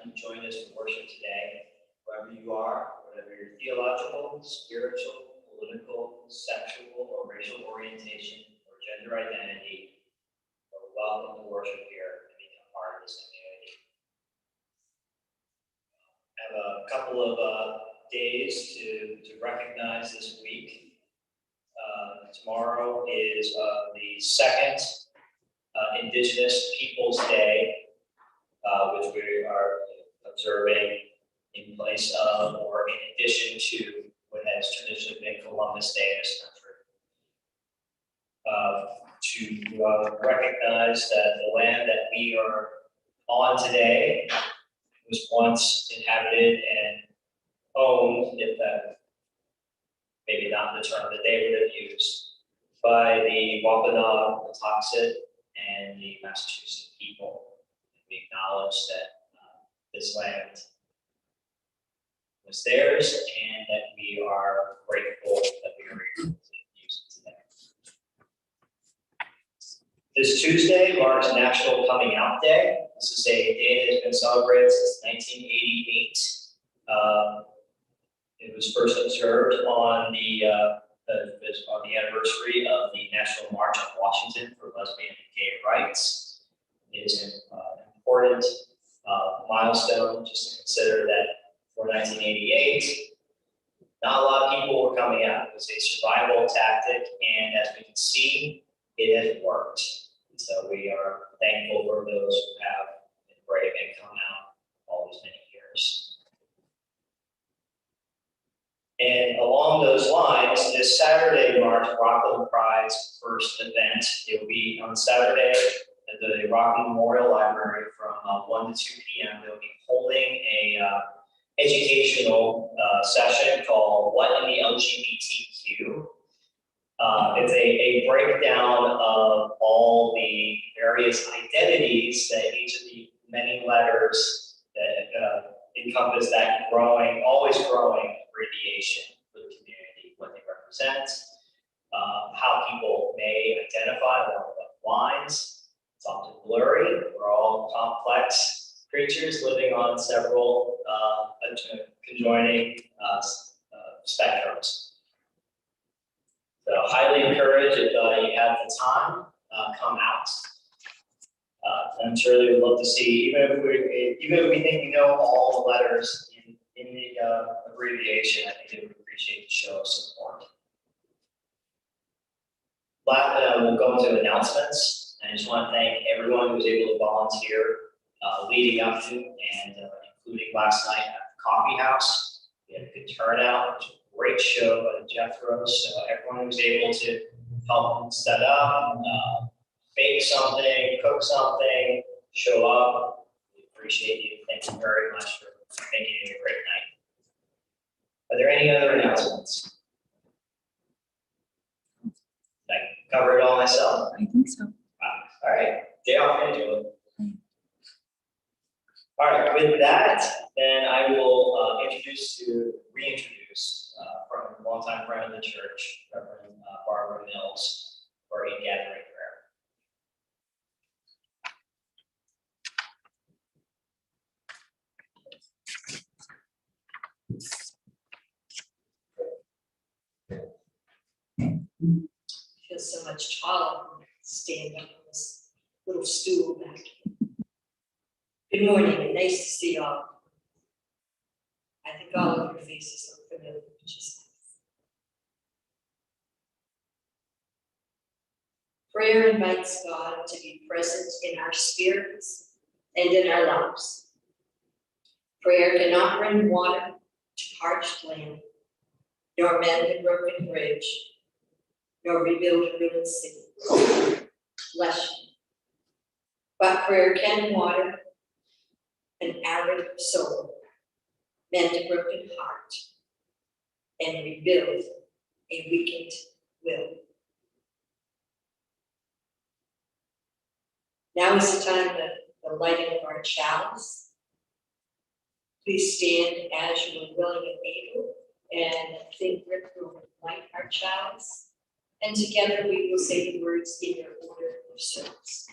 you joined us for worship today. Wherever you are, whatever your theological, spiritual, political, sexual, or racial orientation, or gender identity, we're welcome to worship here and become part of this community. I have a couple of days to recognize this week. Tomorrow is the second Indigenous Peoples Day, which we are observing in place of, or in addition to, what has traditionally been Columbus Day in this country. To recognize that the land that we are on today was once inhabited and owned, if that maybe not the term that they would have used, by the Wampanoag, Patuxet, and the Massachusetts people. We acknowledge that this land was theirs and that we are grateful that we are able to use it today. This Tuesday marks National Coming Out Day. This is a day that has been celebrated since 1988. It was first observed on the anniversary of the National March on Washington for Lesbian and Gay Rights. It is an important milestone just to consider that for 1988, not a lot of people were coming out. It was a survival tactic, and as we can see, it has worked. And so we are thankful for those who have been brave and come out all these many years. And along those lines, this Saturday marks Rockland Pride's first event. It will be on Saturday at the Rockland Memorial Library from 1 to 2 p.m. They'll be holding a educational session called What in the LGBTQ? It's a breakdown of all the various identities that each of the many letters that encompass that growing, always growing abbreviation for the community, what they represent, how people may identify along what lines. It's often blurry. We're all complex creatures living on several conjoining spectrums. So highly encourage if you have the time, come out. I'm sure they would love to see, even if we think we know all the letters in the abbreviation, I think they would appreciate the show of support. We'll go into announcements. I just want to thank everyone who was able to volunteer leading up to and including last night at the coffee house. We had a good turnout. It was a great show by the Jethros. So everyone who was able to help set up, bake something, cook something, show up. We appreciate you. Thank you very much for making it a great night. Are there any other announcements? Did I cover it all myself? I think so. All right, Dale, can you do it? All right, with that, then I will reintroduce from a longtime friend of the church, Reverend Barbara Mills, for Ingathering Prayer. Feel so much taller when I stand up on this little stool back here. Good morning, and nice to see y'all. I think all of your faces look familiar, which is nice. Prayer invites God to be present in our spirits and in our lives. Prayer cannot bring water to parched land, nor mend a broken bridge, nor rebuild a ruined city. Bless you. But prayer can water an arid soul, mend a broken heart, and rebuild a weakened will. Now is the time for the lighting of our chalice. Please stand as you are willing and able, and think Rick will light our chalice. And together we will say the words in your order of service.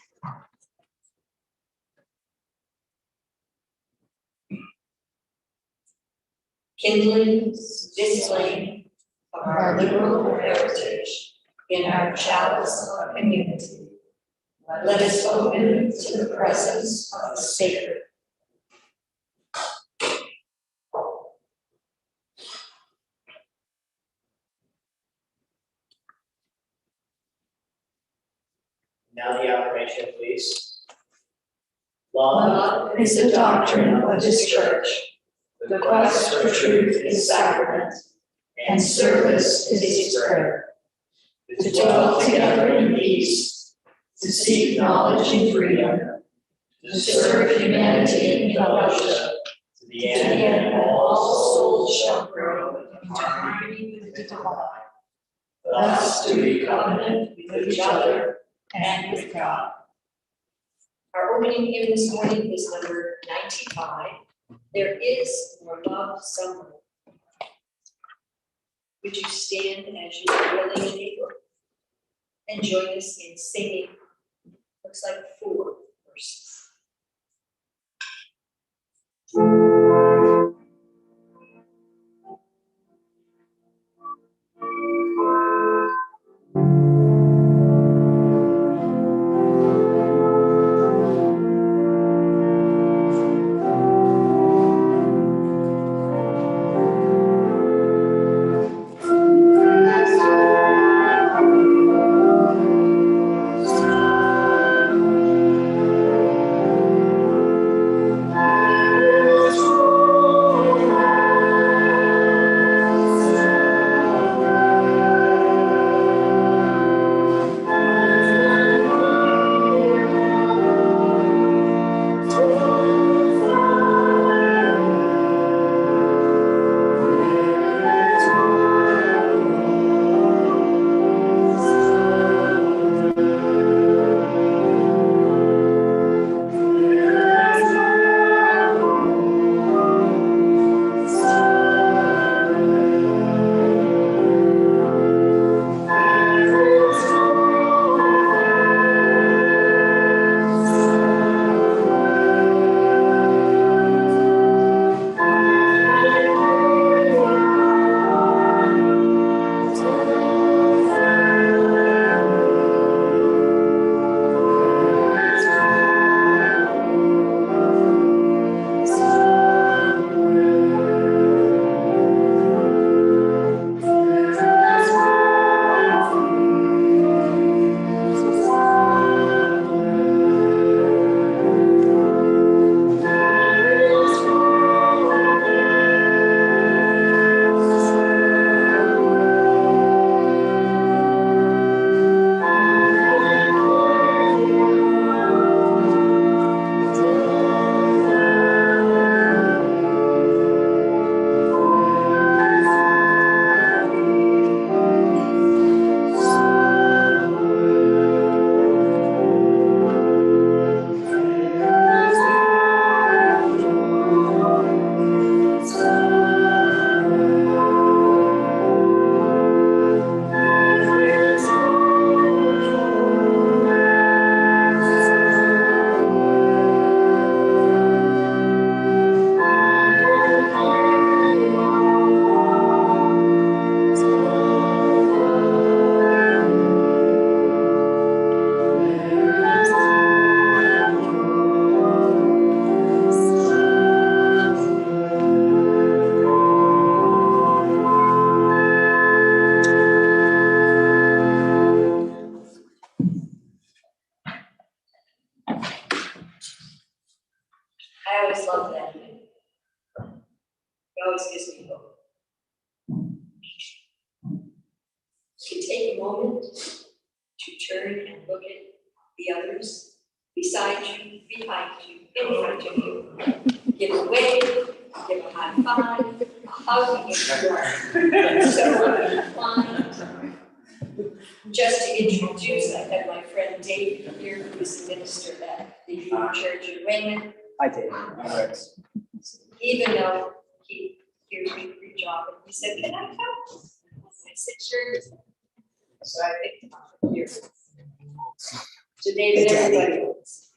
kindling this flame of our liberal heritage in our chalice of community. Let us open to the presence of the sacred. Now the affirmation, please. Love is the doctrine of this church. The quest for truth is sacrament, and service is its prayer. To dwell together in peace, to seek knowledge and freedom, to serve humanity in fellowship, to the end that all souls shall grow in harmony with the divine. Thus do we covenant with each other and with God. Our opening hymn this morning is number 95. There is more love somewhere. Would you stand as you are willing and able and join us in singing? Looks like 4 verses. I always love that. It always gives me hope. To take a moment to turn and look at the others beside you, behind you, in front of you. Give a wave, give a high five, a hug if you are so inclined. Just to introduce, I have my friend David here, who is a minister at the UU Church in Weymouth. I did. Even though he hears me preach often, he said, "Can I come?" I said, "Sure." So I picked him up here. So David, everybody else.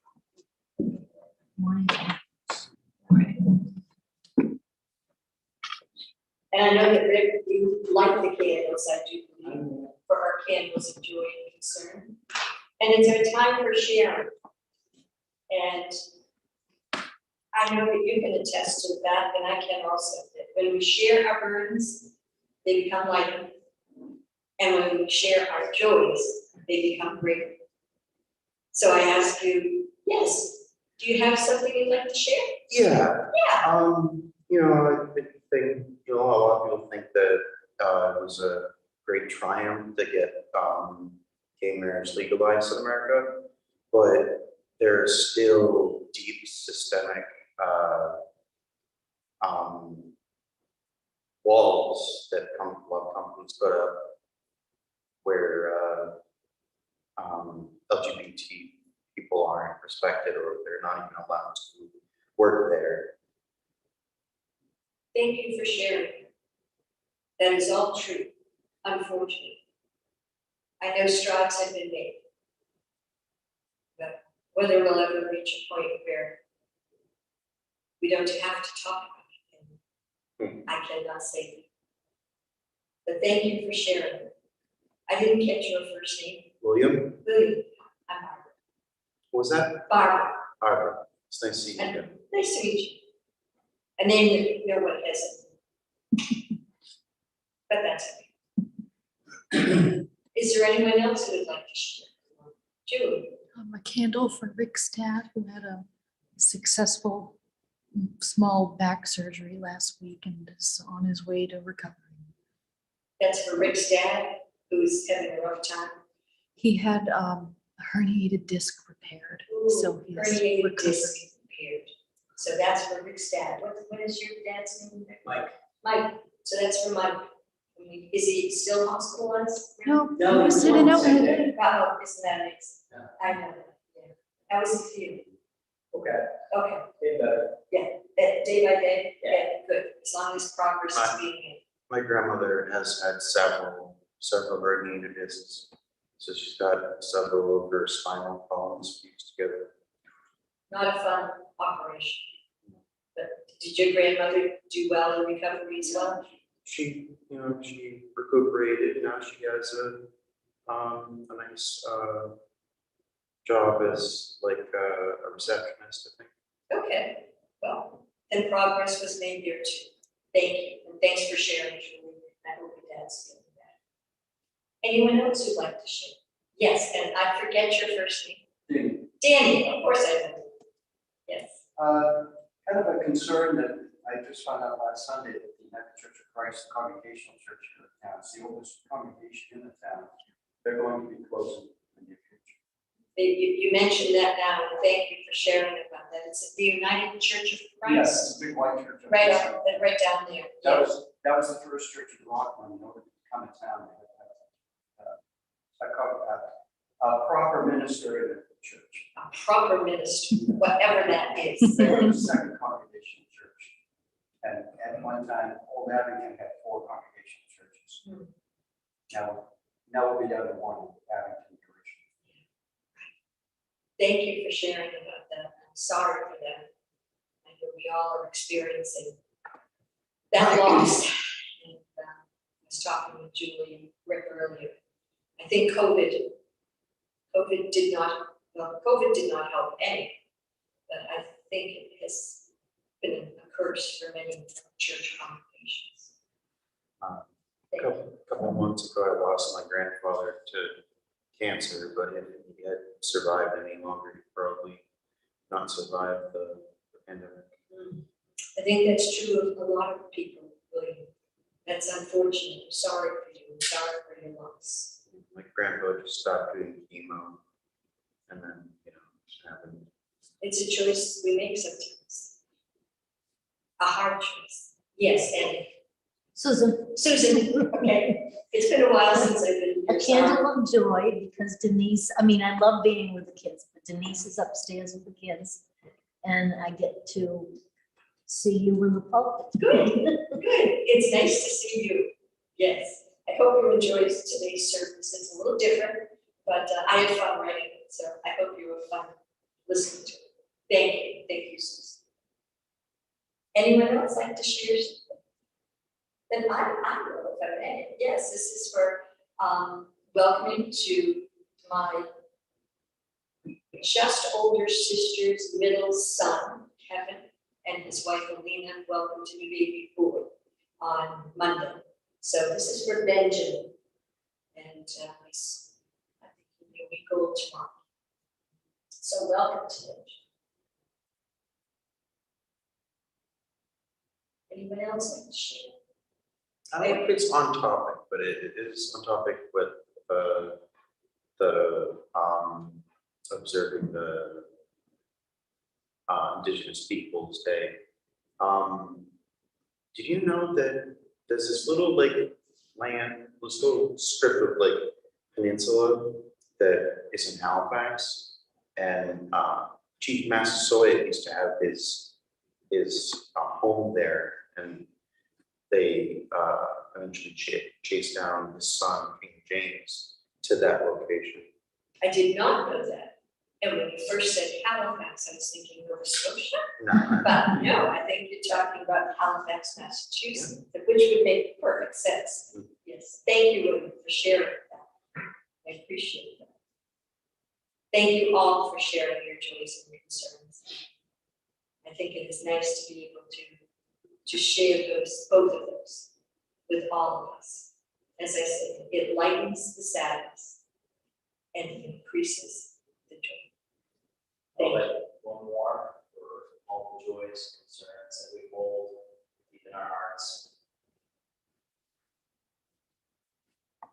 And I know that Rick, you like the candles, I do believe, for our candles of joy and concern. And it's our time for sharing. And I know that you can attest to that, and I can also, that when we share our burdens, they become lighter. And when we share our joys, they become greater. So I ask you, yes, do you have something you'd like to share? Yeah. Yeah. You know, I think, you know, a lot of people think that it was a great triumph to get gay marriage legalized in America, but there's still deep systemic walls that a lot of companies put up where LGBT people aren't respected, or they're not even allowed to work there. Thank you for sharing. That is all true, unfortunately. I know strides have been made. But whether we'll ever reach a point where we don't have to talk about it, I cannot say that. But thank you for sharing. I didn't catch your first name. William, William. I'm Barbara. what was that? Barbara. Barbara. It's nice to see you And again. nice to meet you. A name that no one has. But that's okay. Is there anyone else who would like to share? Julie. A candle for Rick's dad, who had a successful small back surgery last week and is on his way to recovery. That's for Rick's dad, who's having a rough time. He had a herniated disc repaired, so he's Herniated recovering. disc repaired. So that's for Rick's dad. What is your dad's name? Mike. Mike. So that's for Mike. Is he still hospitalized? No, No, he was he in and was out. on Oh, isn't that amazing? Yeah. I know that. Yeah. How was he feeling? Okay, Okay. get better. Day by day? Yeah. Good. As long as progress is being made. My grandmother has had several herniated discs, so she's got several of her spinal columns fused together. Not a fun operation. But did your grandmother do well in recovery as well? She recuperated. Now she has a nice job as like a receptionist, I think. Okay, well, then progress was made there too. Thank you, and thanks for sharing, Julie. I hope your dad's feeling better. Anyone else who'd like to share? Yes, and I forget your first name. Danny, of course I know. Yes. Kind of a concern that I just found out last Sunday that the United Church of Christ, the Congregational Church here in town, it's the oldest congregation in the town. They're going to be closing in the near future. You mentioned that now, and thank you for sharing about that. It's the United Church of Christ. Yes, it's a big white church. Right down there. That was the first church in Rockland. In order to come to town, they had a proper minister in the church. A proper ministry, whatever that is. They were the second congregational church. And at one time, Old Abington had 4 congregational churches. Now we'll be down to 1 Abington Church. Thank you for sharing about that. I'm sorry for that. I know we all are experiencing that loss. And I was talking with Julie and Rick earlier. I think COVID did not help any, but I think it has been a curse for many church congregations. A couple months ago, I lost my grandfather to cancer, but if he had survived any longer, he'd probably not survived the pandemic. I think that's true of a lot of people, William. That's unfortunate. I'm sorry for you. I'm sorry for your loss. My grandpa just stopped doing chemo, and then, it happened. It's a choice we make sometimes. A hard choice. Yes, Annie. Susan, Okay. It's been a while since I've been a here. candle of joy, because Denise, I mean, I love being with the kids, but Denise is upstairs with the kids. And I get to see you in the pulpit. Good, good. It's nice to see you. Yes. I hope you enjoyed today's service. It's a little different, but I had fun writing it, so I hope you have fun listening to it. Thank you, Susan. Anyone else like to share? Then I will, if I may. Yes, this is for welcoming to my just older sister's middle son, Kevin, and his wife Alina. Welcome to the baby boy on Monday. So this is for Benjamin, and he's, I think he'll be a week old tomorrow. So welcome to Benjamin. Anyone else like to share? I think it's on topic, but it is on topic with the observing the Indigenous Peoples' Day. Did you know that there's this little like land, this little strip of like peninsula that is in Halifax, and Chief Massasoit used to have his home there, and they eventually chased down his son, King James, to that location. I did not know that. And when you first said Halifax, I was thinking Nova Scotia. No, But no, I think you're talking about Halifax, Massachusetts, which would make perfect sense. Yes, thank you, William, for sharing that. I appreciate that. Thank you all for sharing your joys and concerns. I think it is nice to be able to share those, both of those, with all of us. As I said, it lightens the sadness and it increases the joy. I'll let one more for all the joys, concerns that we hold deep in our hearts.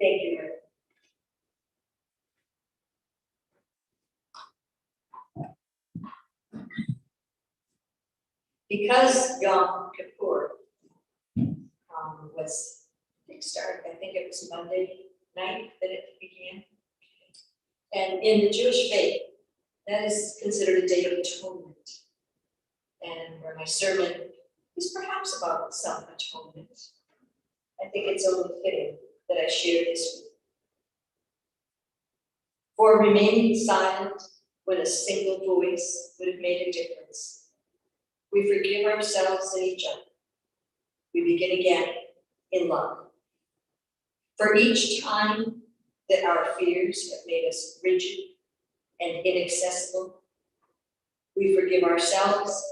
Thank you, Rick. Because Yom Kippur was started, I think it was Monday night that it began. And in the Jewish faith, that is considered a day of atonement. And where my sermon is perhaps about self-atonement, I think it's only fitting that I share this with you. For remaining silent when a single voice would have made a difference, we forgive ourselves and each other. We begin again in love. For each time that our fears have made us rigid and inaccessible, we forgive ourselves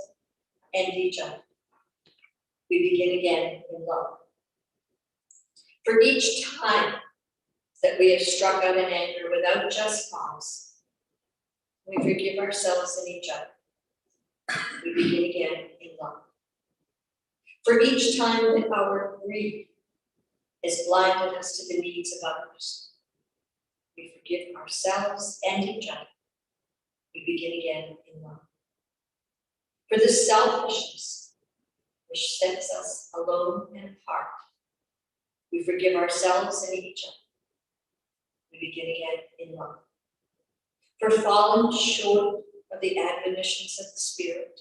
and each other. We begin again in love. For each time that we have struck out in anger without just cause, we forgive ourselves and each other. We begin again in love. For each time that our greed has blinded us to the needs of others, we forgive ourselves and each other. We begin again in love. For the selfishness which sets us alone and apart, we forgive ourselves and each other. We begin again in love. For falling short of the admonitions of the Spirit,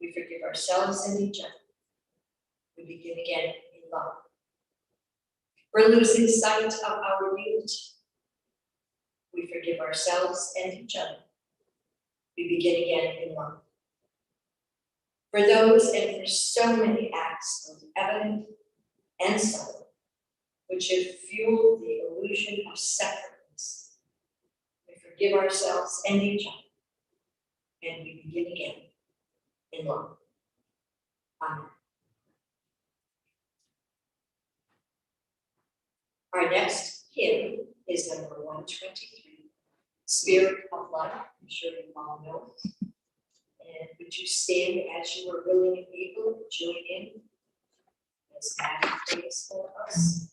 we forgive ourselves and each other. We begin again in love. For losing sight of our unity, we forgive ourselves and each other. We begin again in love. For those and for so many acts of evident and subtle, which have fueled the illusion of separateness, we forgive ourselves and each other, and we begin again in love. Amen. Our next hymn is number 123, Spirit of Life. I'm sure you all know it. And would you stand as you are willing and able to join in as Maddie prays for us?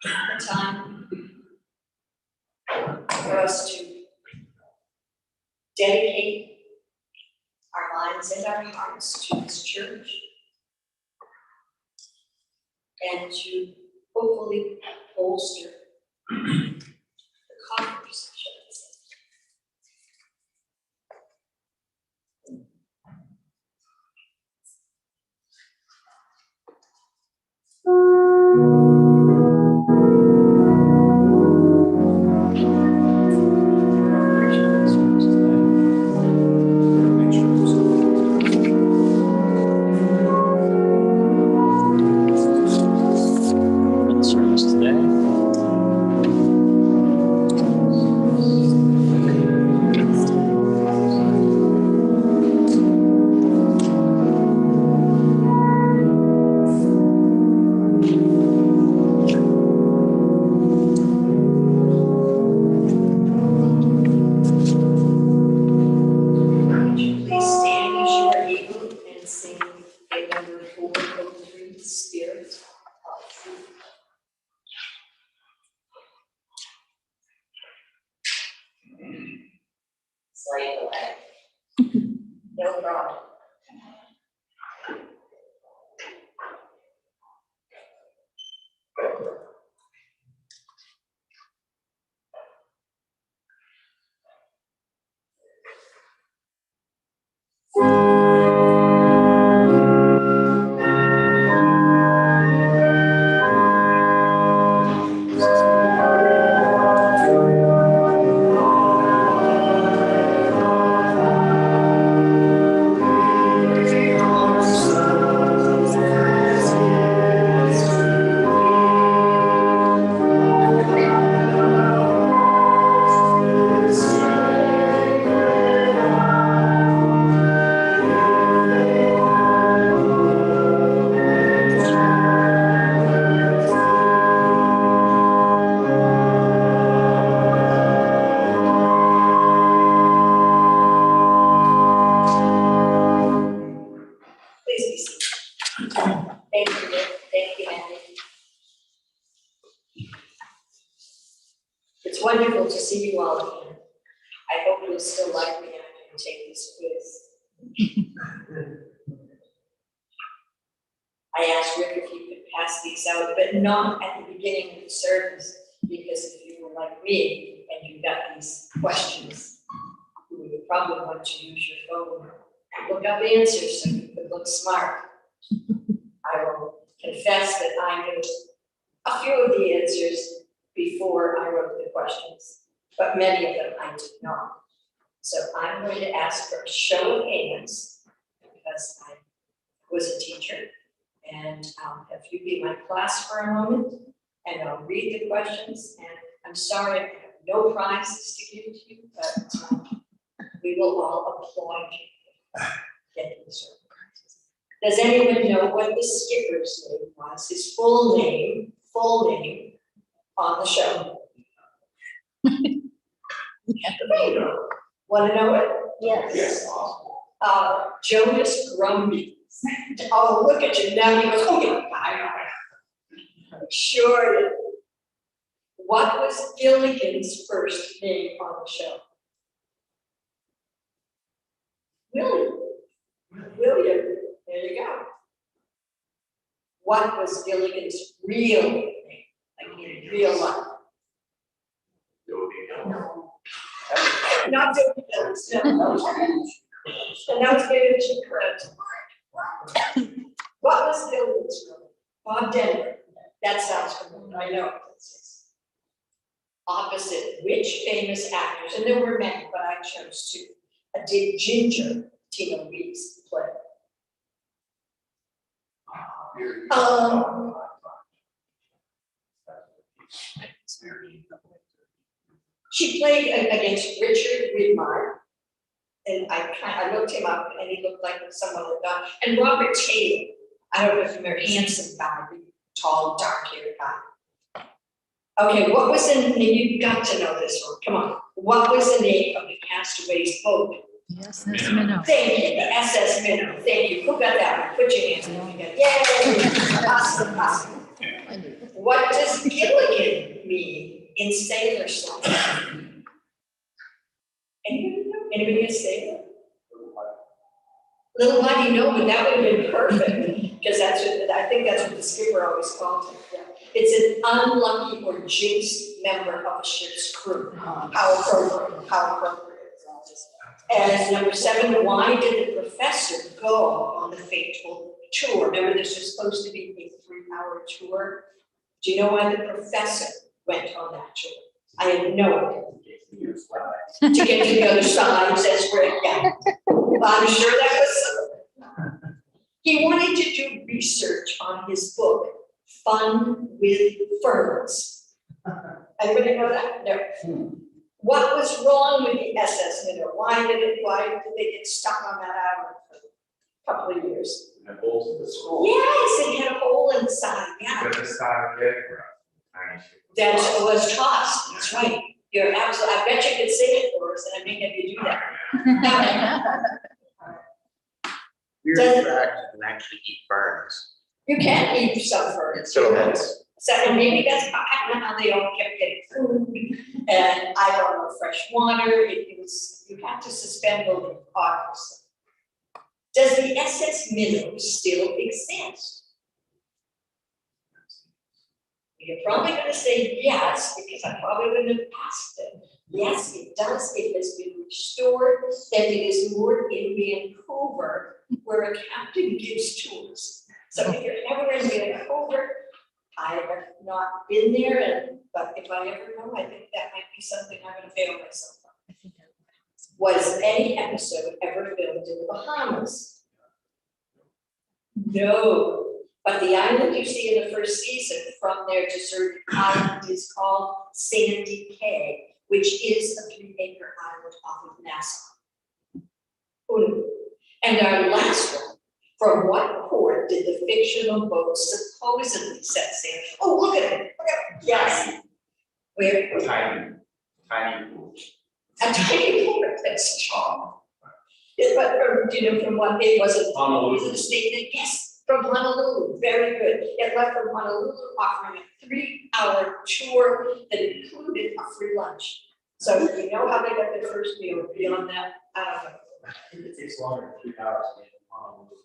a time for us to dedicate our minds and our hearts to this church and to hopefully bolster the coffers, shall I say. Service today. Would you please stand as you are able and sing hymn number 403, Spirit of Truth. Slide away. No problem. Please be seated. Thank you, Rick. Thank you, Maddie. It's wonderful to see you all again. I hope you'll still like me after you take this quiz. I asked Rick if he could pass these out, but not at the beginning of the service, because if you were like me and you got these questions, you would probably want to use your phone and look up answers so you could look smart. I will confess that I knew a few of the answers before I wrote the questions, but many of them I did not. So I'm going to ask for a show of hands, because I was a teacher, and I'll have you be my class for a moment, and I'll read the questions, and I'm sorry I have no prizes to give to you, but we will all applaud you for getting certain prizes. Does anyone know what the skipper's name was, his full name on the show? Want to know it? Yes. Jonas Grumby. Oh, look at you now. He goes, oh yeah, I know. Sure. What was Gilligan's first name on the show? William. William. There you go. What was Gilligan's real name? Like in real life? No. Not Dobie Mills, no. And that was very correct. What was Gilligan's name? Bob Denver. That sounds familiar. I know. Opposite which famous actors, and there were many, but I chose two, did Ginger, Tina Reeves, play? She played against Richard Widmark, and I looked him up, and he looked like someone like that. And Robert Taylor, I don't know if you remember, handsome guy, big, tall, dark-haired guy. Okay, what was the name? You've got to know this one. Come on. What was the name of the castaway's boat? The SS Minnow. Thank you, the SS Minnow. Thank you. Who got that one? Put your hands up again. Yay! Awesome, awesome. What does Gilligan me in sailor song. Anybody a sailor? Little Buddy, no, but that would have been perfect, because that's what, I think that's what the skipper always called it. Yeah. It's an unlucky or jinxed member of a ship's crew. How appropriate, how appropriate. And number 7, why did the professor go on the fateful tour? Remember, this was supposed to be a 3-hour tour. Do you know why the professor went on that tour? I have no idea. To get to the other side, says Rick, yeah. Well, I'm sure that was so. He wanted to do research on his book, Fun with Ferns. Anybody know that? No. What was wrong with the SS Minnow? Why did they get stuck on that island for a couple of years? And holes in the school. Yes, it had a hole inside, yeah. But the side of it, tiny ship. That was tossed, that's right. You're absolutely, I bet you could sing it for us, and I may have you do that. Weird Does- fact, you can actually eat ferns. You can eat some ferns. Filaments. So, and maybe that's, I don't know how they all kept getting food, and I don't know, fresh water, it was, you have to suspend belief, obviously. Does the SS Minnow still exist? You're probably gonna say yes, because I probably wouldn't have asked it. Yes, it does, it has been restored, and it is moored in Vancouver, where a captain gives tours. So if you're ever in Vancouver, I have not been there, but if I ever go, I think that might be something I'm gonna fail myself on. Was any episode ever filmed in the Bahamas? No, but the island you see in the first season from their deserted island is called Sandy Cay, which is a 3-acre island off of Nassau. Who knew? And our last one, from what port did the fictional boat supposedly set sail? Oh, look at it, look at it, yes. Where? Tiny pool. A tiny port, that's but from, do you know from what it was? Honolulu. Was it a statement? Yes, from Honolulu. Very good. It left from Honolulu offering a 3-hour tour that included a free lunch. So you know how they got their first meal beyond that? I don't know. It takes longer than 3 hours to get from Honolulu.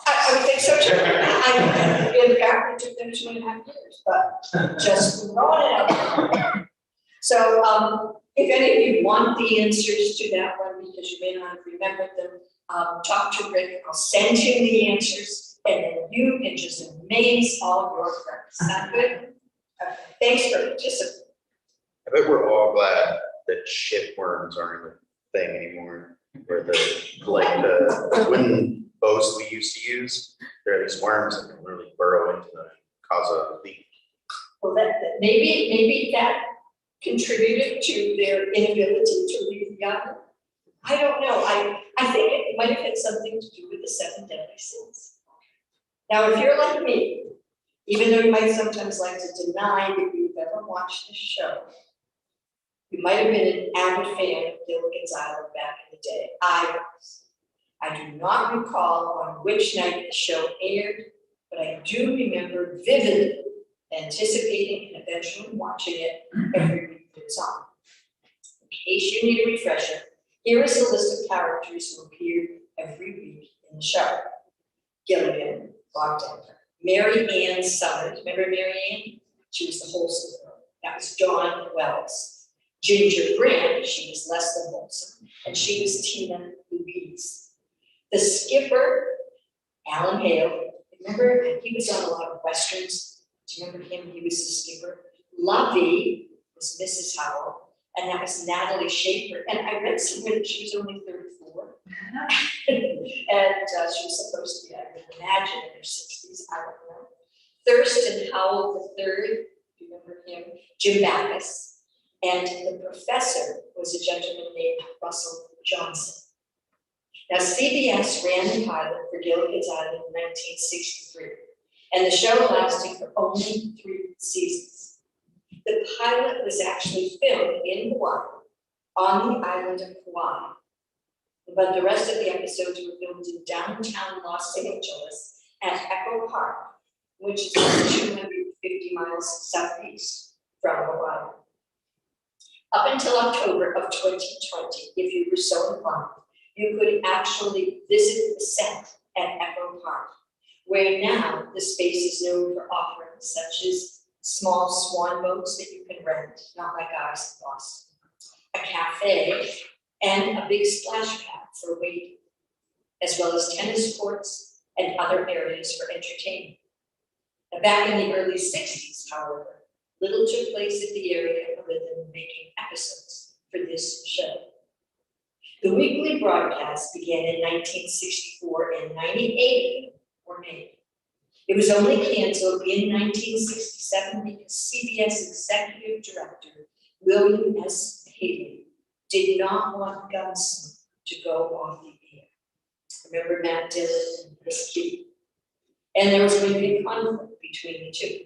I would think so too. In fact, it took them 2.5 years, but just throwing it out there. So, if any of you want the answers to that one, because you may not have remembered them, talk to Rick, I'll send him the answers, and then you can just amaze all of your friends. Sound good? Okay, thanks for participating. I bet we're all glad that ship worms aren't a thing anymore. Or the wooden boats we used to use, there are these worms that can really burrow into them and cause a leak. Well, maybe that contributed to their inability to leave the island. I don't know. I think it might have had something to do with the 7 deadly sins. Now, if you're like me, even though you might sometimes like to deny that you've ever watched this show, you might have been an avid fan of Gilligan's Island back in the day. I was. I do not recall on which night the show aired, but I do remember vividly anticipating and eventually watching it every week that it's on. In case you need a refresher, here is a list of characters who appeared every week in the show. Gilligan, Rockland, Mary Ann Summers, remember Mary Ann? She was the wholesome girl. That was Dawn Wells. Ginger Grant, she was less than wholesome, and she was Tina Louise. The skipper, Alan Hale, remember he was on a lot of westerns. Do you remember him? He was the skipper. Lovey was Mrs. Howell, and that was Natalie Schaefer. And I read somewhere that she was only 34. And she was supposed to be, I would imagine, in her 60s, I don't know. Thurston Howell III, do you remember him? Jim Backus. And the professor was a gentleman named Russell Johnson. Now, CBS ran the pilot for Gilligan's Island in 1963, and the show lasted for only 3 seasons. The pilot was actually filmed in Hawaii, on the island of Kauai, but the rest of the episodes were filmed in downtown Los Angeles at Echo Park, which is 250 miles southeast. from Hawaii. Up until October of 2020, if you were so inclined, you could actually visit the set at Echo Park, where now the space is known for offerings such as small swan boats that you can rent, not like ours in Boston, a cafe, and a big splash pad for wading, as well as tennis courts and other areas for entertainment. Now, back in the early 60s, however, little took place at the area other than making episodes for this show. The weekly broadcast began in 1964 and 98 were made. It was only canceled in 1967 because CBS executive director William S. Haley did not want Gunsmoke to go off the air. Remember Matt Dillon and Chris Key? And there was going to be conflict between the two.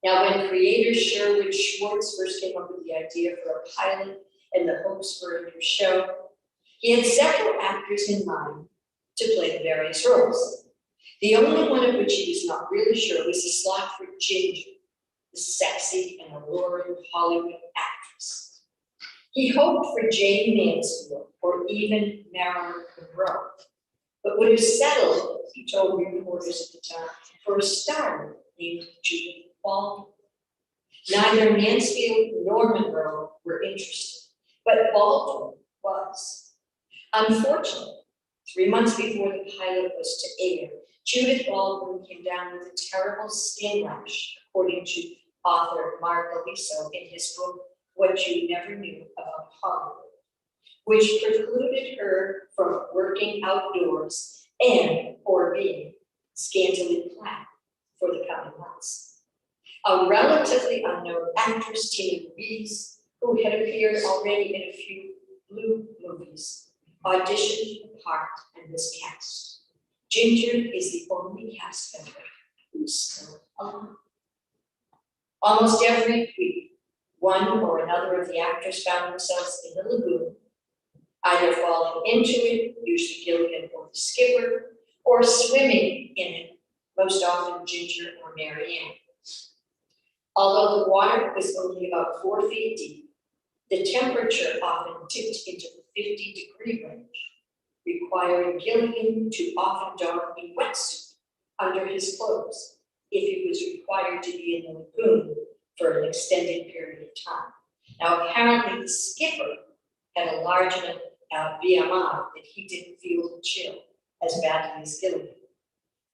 Now, when creator Sherwood Schwartz first came up with the idea for a pilot and the hopes for a new show, he had several actors in mind to play the various roles. The only one of which he was not really sure was the slot for Ginger, the sexy and alluring Hollywood actress. He hoped for Jane Mansfield or even Marilyn Monroe, but would have settled, he told reporters at the time, for a star named Judith Baldwin. Neither Mansfield nor Monroe were interested, but Baldwin was. Unfortunately, 3 months before the pilot was to air, Judith Baldwin came down with a terrible skin rash, according to author Mark Aliso in his book, What You Never Knew About Hollywood, which precluded her from working outdoors and or being scantily clad for the coming months. A relatively unknown actress, Tina Louise, who had appeared already in a few Blue movies, auditioned the part and was cast. Ginger is the only cast member who's still alive. Almost every week, one or another of the actors found themselves in the lagoon, either falling into it, usually Gilligan or the skipper, or swimming in it, most often Ginger or Mary Ann. Although the water was only about 4 feet deep, the temperature often dipped into the 50-degree range, requiring Gilligan to often don a wetsuit under his clothes if he was required to be in the lagoon for an extended period of time. Now, apparently the skipper had a large enough BMI that he didn't feel the chill as badly as Gilligan.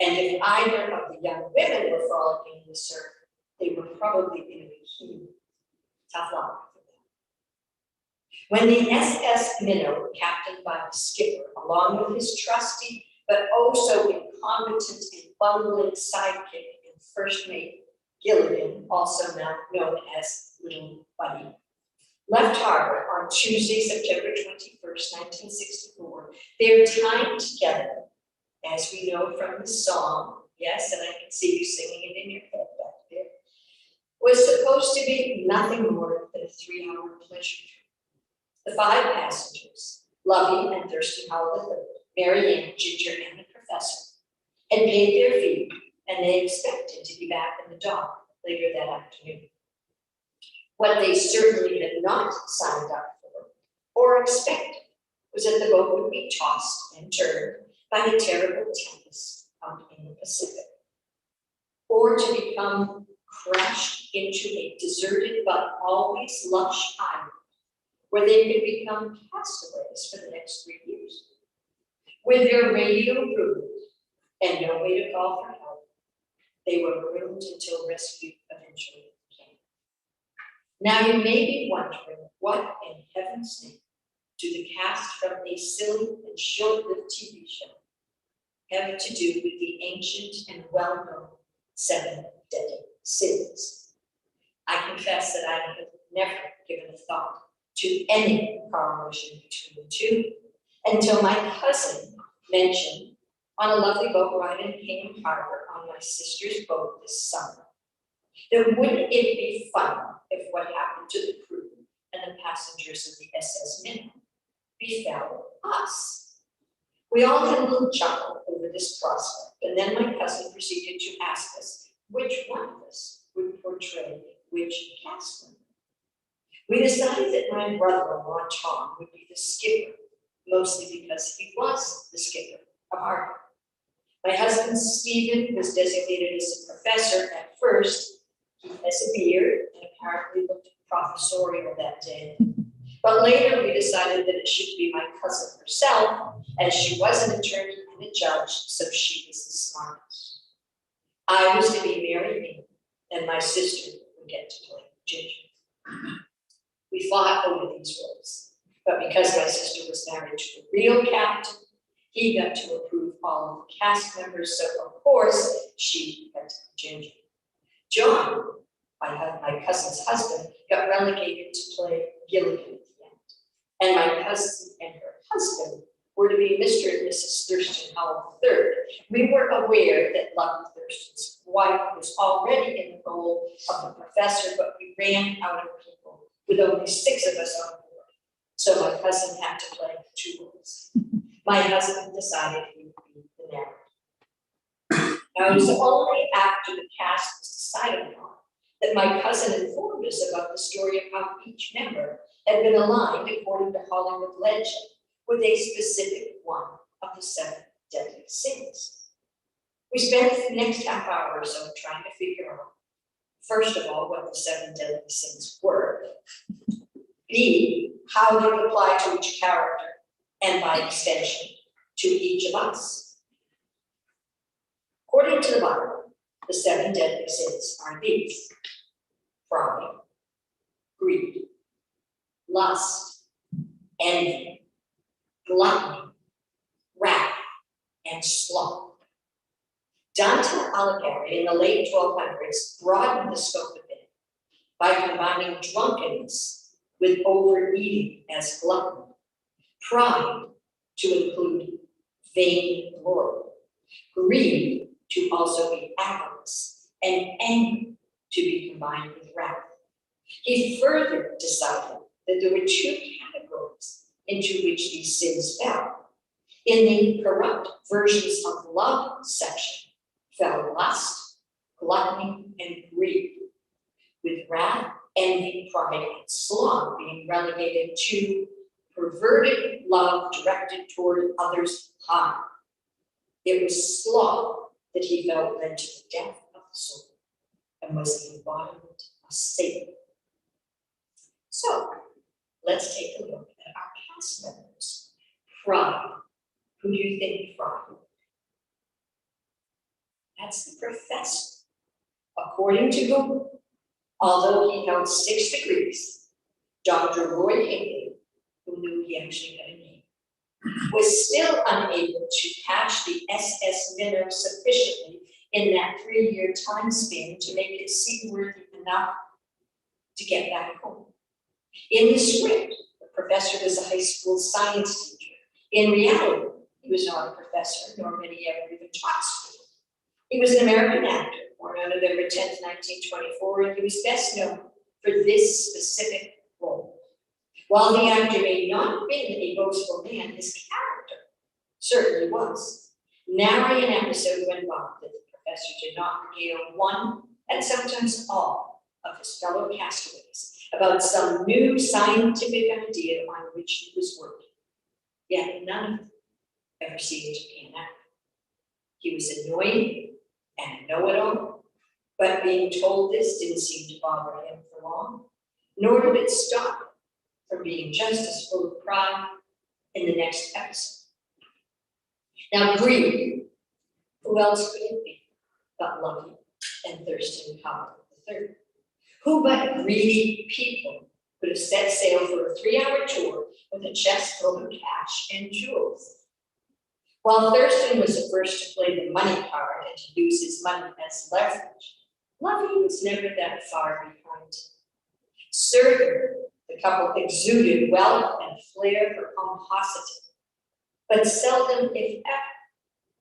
And if either of the young women were frolicking in the surf, they were probably in a bikini. Tough luck. When the SS Minnow, captained by the skipper, along with his trusty but also incompetent and bungling sidekick and first mate Gilligan, also now known as Little Buddy, left harbor on Tuesday, September 21st, 1964, their time together, as we know from the song, yes, and I can see you singing it in your head back there, was supposed to be nothing more than a 3-hour pleasure trip. The 5 passengers, Lovey and Thurston Howell III, Mary Ann, Ginger, and the professor, had paid their fee, and they expected to be back in the dock later that afternoon. What they certainly had not signed up for or expected was that the boat would be tossed and turned by a terrible tempest out in the Pacific, or to become crashed into a deserted but always lush island where they could become castaways for the next 3 years. With their radio ruined and no way to call for help, they were ruined until rescue eventually came. Now you may be wondering, what in heaven's name do the cast from a silly and short-lived TV show have to do with the ancient and well-known 7 deadly sins? I confess that I have never given a thought to any correlation between the two until my cousin mentioned on a lovely boat ride in Cayman Harbor on my sister's boat this summer that wouldn't it be fun if what happened to the crew and the passengers of the SS Minnow befell us. We all had a little chuckle over this prospect, and then my cousin proceeded to ask us which one of us would portray which cast member. We decided that my brother-in-law Tom would be the skipper, mostly because he was the skipper of our group. My husband Stephen was designated as a professor at first. He has a beard and apparently looked professorial that day. But later we decided that it should be my cousin herself, as she was an attorney and a judge, so she was the smartest. I was to be Mary Ann, and my sister would get to play Ginger. We fought over these roles, but because my sister was married to the real captain, he got to approve all of the cast members, so of course she got to be Ginger. John, my cousin's husband, got relegated to play Gilligan at the end. And my cousin and her husband were to be Mr. and Mrs. Thurston Howell III. We were aware that Lucky Thurston's wife was already in the role of the professor, but we ran out of people with only 6 of us on board. So my cousin had to play 2 roles. My husband decided he would be the narrator. Now, it was only after the cast was decided on that my cousin informed us about the story of how each member had been aligned according to Hollywood legend with a specific one of the 7 deadly sins. We spent the next half hour or so trying to figure out, first of all, what the 7 deadly sins were, B, how they apply to each character, and by extension, to each of us. According to the Bible, the 7 deadly sins are these: pride, greed, lust, envy, gluttony, wrath, and sloth. Dante Alighieri in the late 1200s broadened the scope a bit by combining drunkenness with overeating as gluttony, pride to include vain glory, greed to also be avarice, and anger to be combined with wrath. He further decided that there were 2 categories into which these sins fell. In the corrupt versions of love section fell lust, gluttony, and greed, with wrath, envy, pride, and sloth being relegated to perverted love directed toward others' harm. It was sloth that he felt led to the death of the soul and was the embodiment of Satan. So let's take a look at our cast members. Pride. Who do you think Pride? That's the professor. According to Google, although he held 6 degrees, Dr. Roy Higley, who knew he actually had a name, was still unable to catch the SS Minnow sufficiently in that 3-year time span to make it seaworthy enough to get back home. In the script, the professor was a high school science teacher. In reality, he was not a professor, nor had he ever even taught school. He was an American actor, born on November 10th, 1924, and he was best known for this specific role. While the actor may not have been a boastful man, his character certainly was. Nary an episode went by that the professor did not regale one, and sometimes all, of his fellow castaways about some new scientific idea on which he was working. Yet none of them ever seemed to pan out. He was annoying and a know-it-all, but being told this didn't seem to bother him for long, nor did it stop him from being just as full of pride in the next episode. Now, greed. Who else could it be but Lucky and Thurston Howell III? Who but greedy people could have set sail for a 3-hour tour with a chest full of cash and jewels? While Thurston was the first to play the money card and to use his money as leverage, Lucky was never that far behind. Certainly, the couple exuded wealth and flair for pomposity, but seldom, if ever,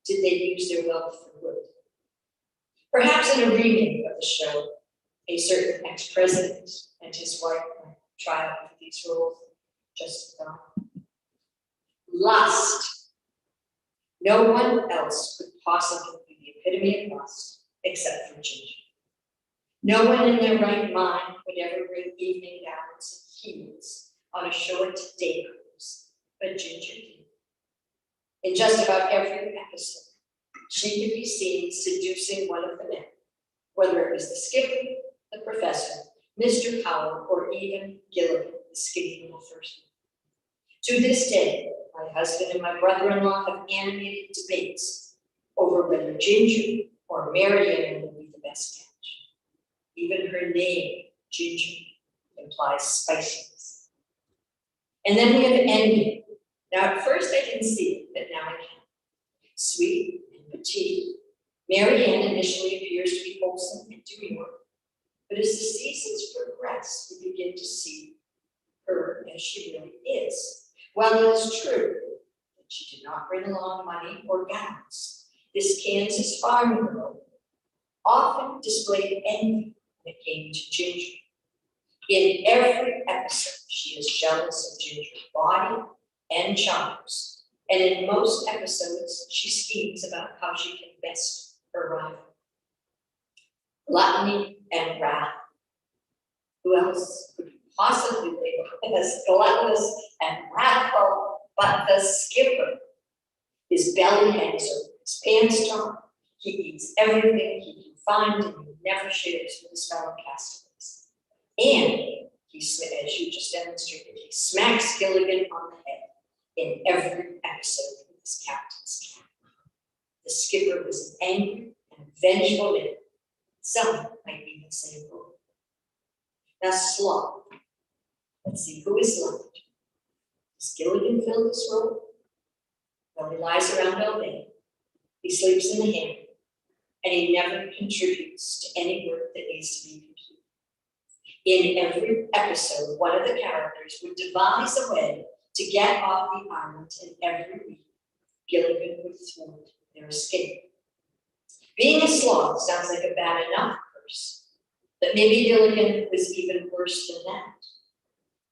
did they use their wealth for good. Perhaps in a remake of the show, a certain ex-president and his wife might try out for these roles just as well. Lust. No one else could possibly be the epitome of lust except for Ginger. No one in their right mind would ever bring evening gowns and heels on a short day cruise, but Ginger did. In just about every episode, she could be seen seducing one of the men, whether it was the skipper, the professor, Mr. Powell, or even Gilligan, the skinny little first man. To this day, my husband and my brother-in-law have animated debates over whether Ginger or Marianne would be the best catch. Even her name, Ginger, implies spiciness. And then we have Envy. Now, at first I didn't see it, but now I can. Sweet and petite, Marianne initially appears to be wholesome and demure, but as the seasons progress, we begin to see her as she really is. While it is true that she did not bring along money or gowns, this Kansas farm girl often displayed envy when it came to Ginger. In every episode, she is jealous of Ginger's body and charms, and in most episodes, she schemes about how she can best her rival. Gluttony and wrath. Who else could possibly label as gluttonous and wrathful but the skipper? His belly hangs over his pants down. He eats everything he can find and he never shares with his fellow castaways. And he, as you just demonstrated, he smacks Gilligan on the head in every episode of his captain's cap. The skipper was an angry and vengeful man. Some might even say a bull. Now, sloth. Let's see, who is left? Does Gilligan fill this role? Well, he lies around all day. He sleeps in the hammock, and he never contributes to any work that needs to be completed. In every episode, one of the characters would devise a way to get off the island, and every week, Gilligan would thwart their escape. Being a sloth sounds like a bad enough curse, but maybe Gilligan was even worse than that.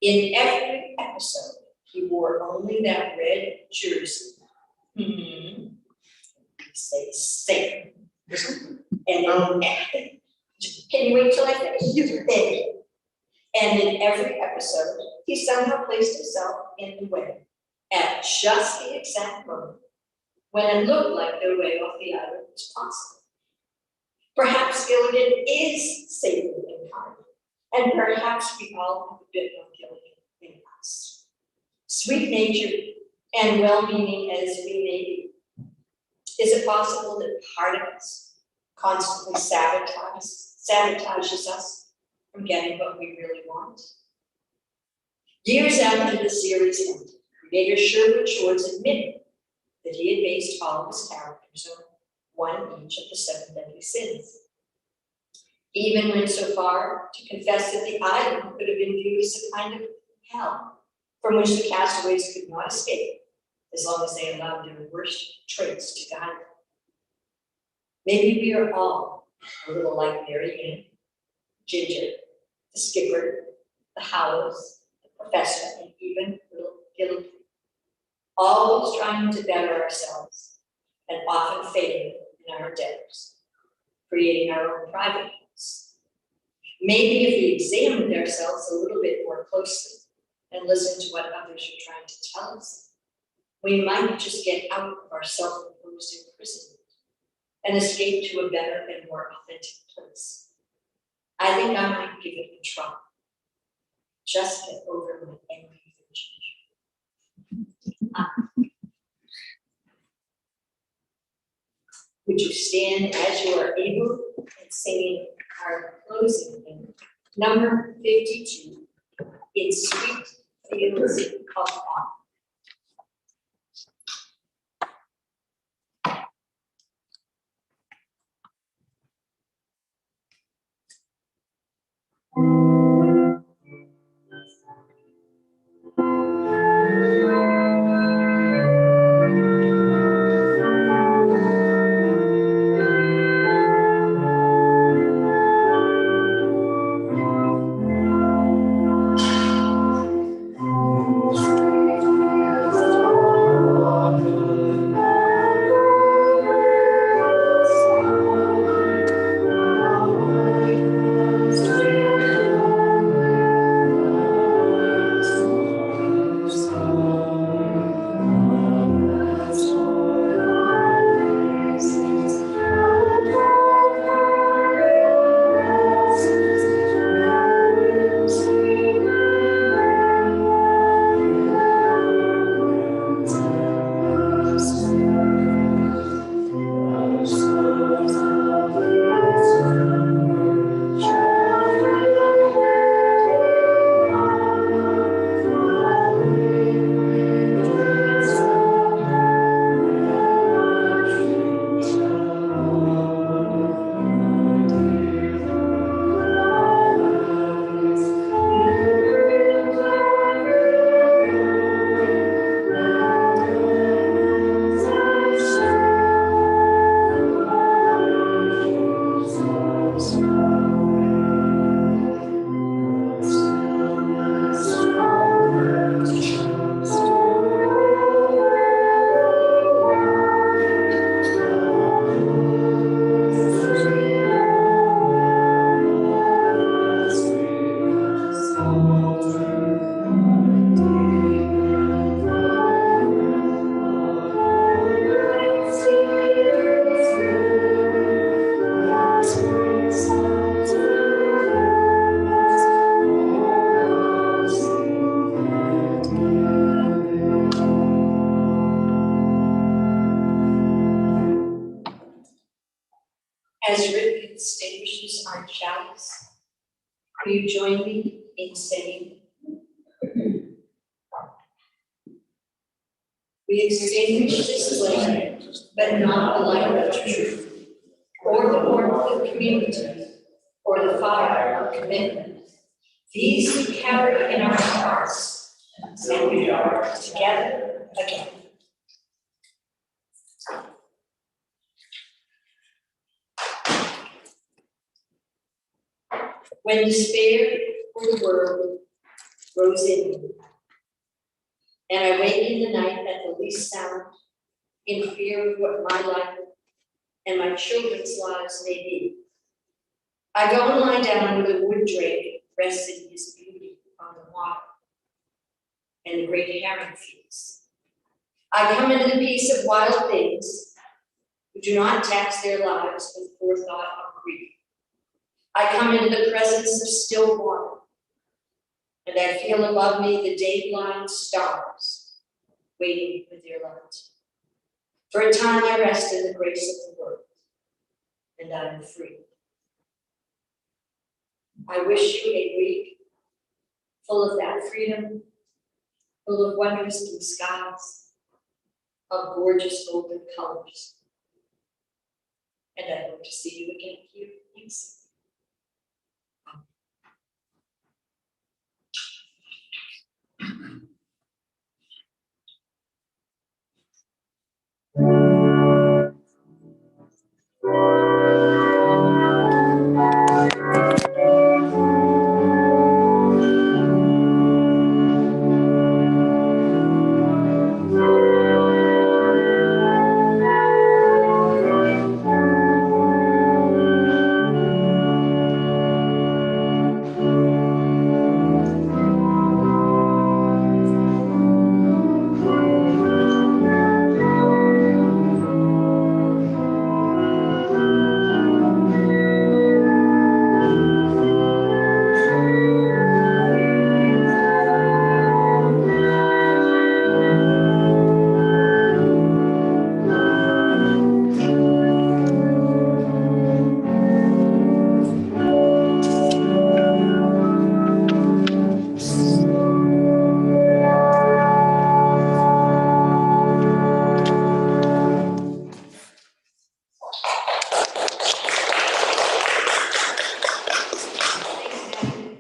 In every episode, he wore only that red jersey. Say safe. And can you wait till I finish? Thank you. And in every episode, he somehow placed himself in the way at just the exact moment when it looked like their way off the island was possible. Perhaps Gilligan is saving and kind, and perhaps we all have a bit of Gilligan in us. Sweet-natured and well-meaning as we may be, is it possible that part of us constantly sabotages us from getting what we really want? Years after the series ended, creator Sherwood Schwartz admitted that he had based all of his characters on one each of the 7 deadly sins. He even went so far to confess that the island could have been viewed as a kind of hell from which the castaways could not escape, as long as they allowed their worst traits to guide them. Maybe we are all a little like Marianne, Ginger, the skipper, the Howells, the professor, and even little Gilligan, always trying to better ourselves and often failing in our endeavors, creating our own private house. Maybe if we examined ourselves a little bit more closely and listened to what others are trying to tell us, we might just get out of our self-imposed imprisonment and escape to a better and more authentic place. I think I might give it a try. Just get over my envy for Ginger. Would you stand as you are able and singing our closing hymn, number 52, In Sweet Fields of Autumn. Thank you. you join me in saying, we extinguish this flame, but not the light of truth, or the warmth of community, or the fire of commitment. These we carry in our hearts, and we are together again. When despair for the world rose in me, and I wake in the night at the least sound, in fear of what my life and my children's lives may be, I go and lie down where the wood drake rests in his beauty on the water, and the great heron feeds. I come into the peace of wild things who do not tax their lives with forethought or grief. I come into the presence of still water, and I feel above me the day-blind stars waiting for their light. For a time I rest in the grace of the world, and I am free. I wish you a week full of that freedom, full of wondrous blue skies, of gorgeous golden colors. And I hope to see you again here, please.